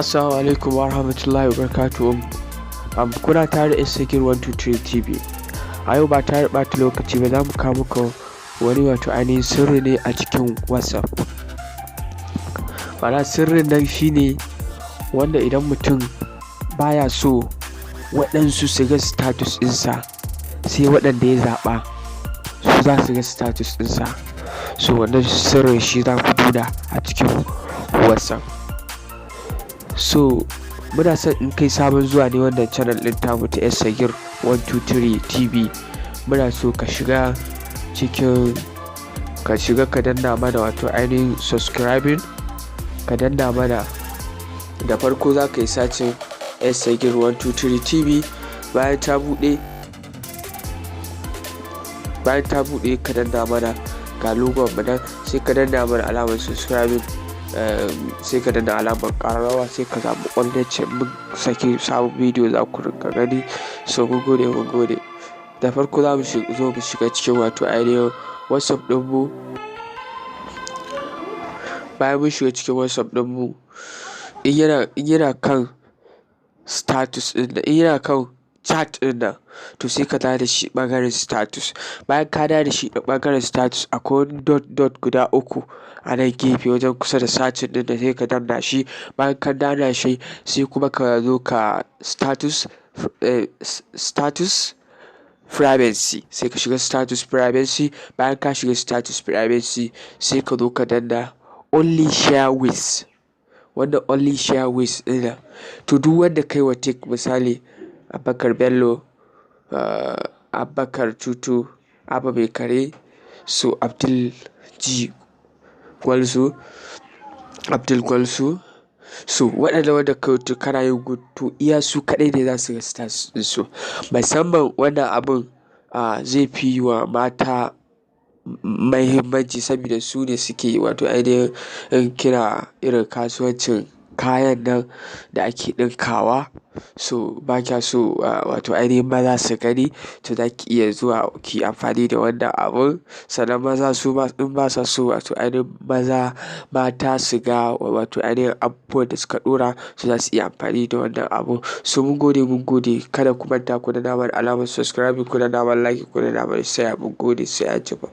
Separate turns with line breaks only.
Assalamu alaikum wa rahmatullahi wa barakatuhu. Kuna tare da Sakir 123 TV. A yau ba tare da ɓata lokaci ba za mu kawo muku wani wato ainihin sirri ne a cikin WhatsApp. Ma'ana sirrin nan shine wanda idan mutum baya so waɗansu su ga status ɗinsa, sai waɗanda ya zaɓa su za su ga status ɗinsa. So wannan sirrin shi za ku nuna a cikin WhatsApp. So muna son in kai sabon zuwa ne wannan channel ɗin tamu ta Sakir 123 TV, muna so ka shiga ka danna mana wato ainihin subscribing, ka danna mana. Da farko za ka yi sacin Sakir 123 TV. bayan ta buɗe ka danna mana ga logon mu nan, sai ka danna mana alamar subscribing, sai ka danna alamar ƙararrawa, sai ka zaɓi ƙwallace mun saki sabon bidiyo za ku rinka gani. So mun gode. Da farko za mu zo mu shiga cikin wato ainihin WhatsApp ɗinmu. Bayan mun shiga cikin WhatsApp ɗinmu, in yana kan status ɗin da in yana kan chat ɗin nan, to sai ka dawo da shi ɓangaren status. Bayan ka dawo da shi ɓangaren status, akwai wani dot guda uku a nan gefe wajen kusa da sacin ɗin da sai ka danna shi. Bayan ka danna shi, sai kuma ka zo ka status privacy, sai ka shiga status privacy. Bayan ka shiga status privacy, sai ka zo ka danna only share with. Wanda only share with ɗin nan, to duk wanda kai wa tick, misali Abubakar Bello, Abubakar Tutu, Abba Mai Kare, so Abdul Gwalzo, so waɗanda wanda kai kana yin good, to iya su kaɗai ne za su ga status ɗinsu. Musamman wannan abun zai fi yi wa mata mahimmanci, saboda su ne suke wato ainihin kira irin kasuwancin kayan nan da ake ɗinkawa. So ba kya so wato ainihin maza su gani, to za ki iya zuwa ki amfani da wannan abun. Sannan maza su ma in ba sa so wato ainihin mata su ga wato ainihin abubuwan da suka ɗora, su za su iya amfani da wannan abun. So mun gode. Kada ku manta ku danna mana alamar subscribing, ku danna mana like, ku danna mana share. Mun gode, sai anjima.